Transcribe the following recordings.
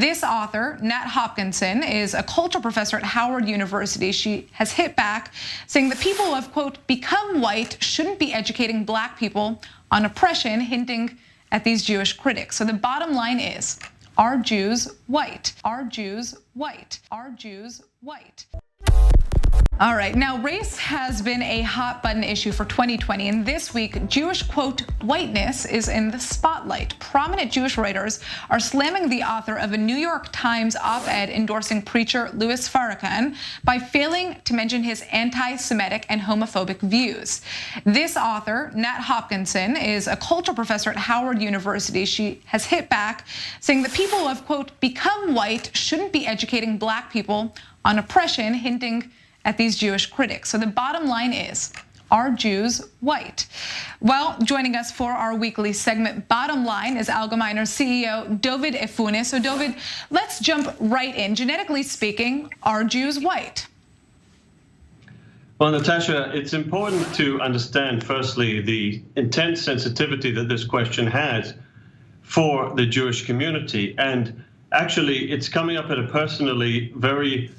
This author, Nat Hopkinson, is a culture professor at Howard University. She has hit back, saying that people who have, quote, become white shouldn't be educating black people on oppression, hinting at these Jewish critics. So the bottom line is, are Jews white? Are Jews white? Are Jews white? All right, now race has been a hot button issue for 2020, and this week, Jewish, quote, whiteness is in the spotlight. Prominent Jewish writers are slamming the author of a New York Times op-ed endorsing preacher Louis Farrakhan by failing to mention his anti-Semitic and homophobic views. This author, Nat Hopkinson, is a culture professor at Howard University. She has hit back, saying that people who have, quote, become white shouldn't be educating black people on oppression, hinting at these Jewish critics. So the bottom line is, are Jews white? Well, joining us for our weekly segment, Bottom Line, is Allgemeiner's CEO, David Efunis. So David, let's jump right in. Genetically speaking, are Jews white? Well, Natasha, it's important to understand, firstly, the intense sensitivity that this question has for the Jewish community. And actually, it's coming up at a personally very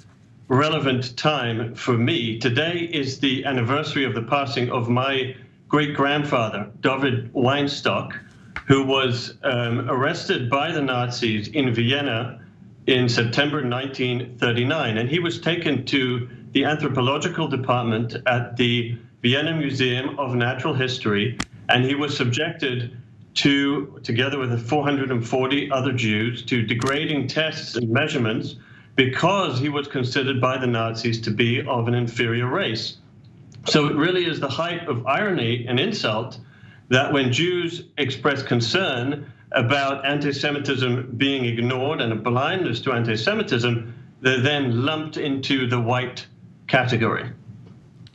relevant time for me. Today is the anniversary of the passing of my great-grandfather, David Weinstock, who was arrested by the Nazis in Vienna in September 1939. And he was taken to the anthropological department at the Vienna Museum of Natural History, and he was subjected to, together with 440 other Jews, to degrading tests and measurements because he was considered by the Nazis to be of an inferior race. So it really is the height of irony and insult that when Jews express concern about anti-Semitism being ignored and a blindness to anti-Semitism, they're then lumped into the white category.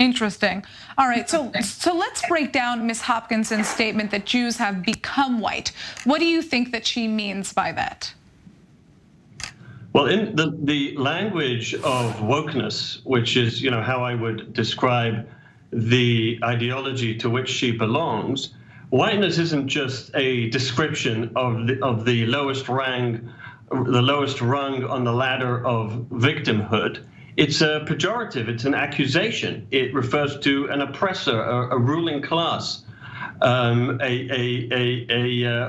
Interesting. All right, so let's break down Ms. Hopkinson's statement that Jews have become white. What do you think that she means by that? Well, in the language of wokeness, which is, how I would describe the ideology to which she belongs, whiteness isn't just a description of the lowest rung on the ladder of victimhood. It's a pejorative. It's an accusation. It refers to an oppressor, a ruling class, a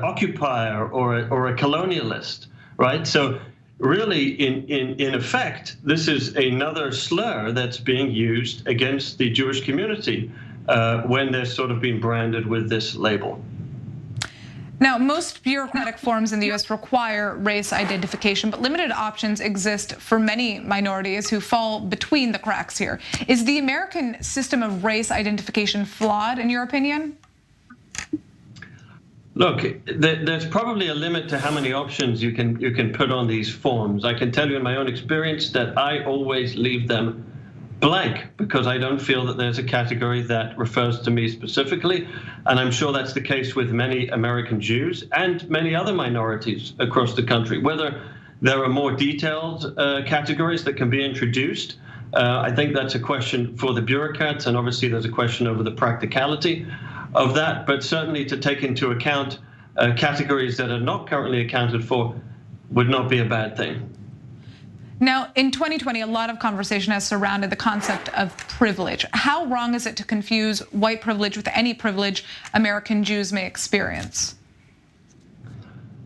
occupier, or a colonialist, right? So really, in effect, this is another slur that's being used against the Jewish community when they're sort of being branded with this label. Now, most bureaucratic forms in the U.S. require race identification, but limited options exist for many minorities who fall between the cracks here. Is the American system of race identification flawed, in your opinion? Look, there's probably a limit to how many options you can put on these forms. I can tell you in my own experience that I always leave them blank because I don't feel that there's a category that refers to me specifically. And I'm sure that's the case with many American Jews and many other minorities across the country. Whether there are more detailed categories that can be introduced, I think that's a question for the bureaucrats, and obviously there's a question over the practicality of that, but certainly to take into account categories that are not currently accounted for would not be a bad thing. Now, in 2020, a lot of conversation has surrounded the concept of privilege. How wrong is it to confuse white privilege with any privilege American Jews may experience?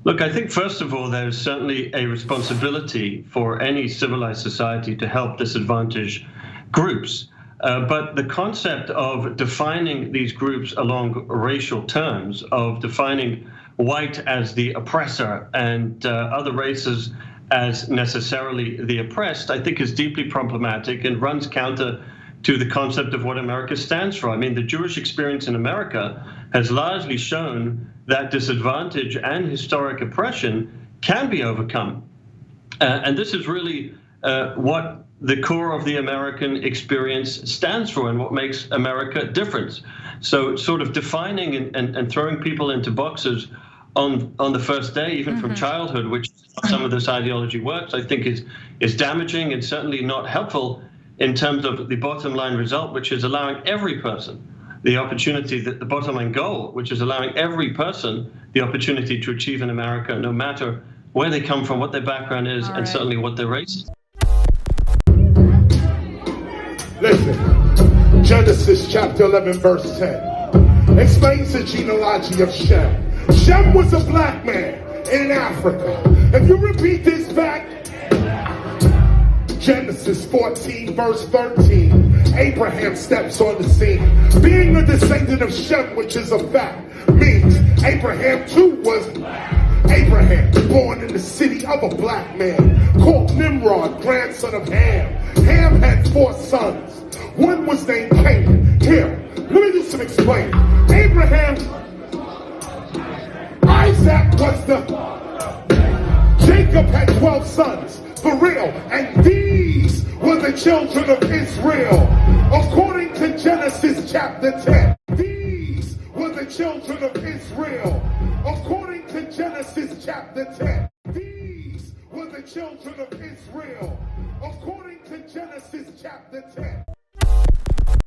Look, I think first of all, there's certainly a responsibility for any civilized society to help disadvantaged groups. But the concept of defining these groups along racial terms, of defining white as the oppressor and other races as necessarily the oppressed, I think is deeply problematic and runs counter to the concept of what America stands for. I mean, the Jewish experience in America has largely shown that disadvantage and historic oppression can be overcome. And this is really what the core of the American experience stands for and what makes America different. So sort of defining and throwing people into boxes on the first day, even from childhood, which some of this ideology works, I think is damaging and certainly not helpful in terms of the bottom line result, which is allowing every person the opportunity, the bottom line goal, which is allowing every person the opportunity to achieve in America, no matter where they come from, what their background is, All and right. certainly what their race is. Listen, Genesis chapter 11 verse 10 explains the genealogy of Shem. Shem was a black man in Africa. If you repeat this back, Genesis 14 verse 13, Abraham steps on the scene. Being a descendant of Shem, which is a fact, means Abraham too was Abraham, born in the city of a black man, called Nimrod, grandson of Ham. Ham had 4 sons. One was named Canaan. Here, let me do some explaining. Abraham, Isaac was Jacob had 12 sons, for real, and these were the children of Israel. According to Genesis chapter 10, these were the children of Israel. According to Genesis chapter 10, these were the children of Israel. According to Genesis chapter 10.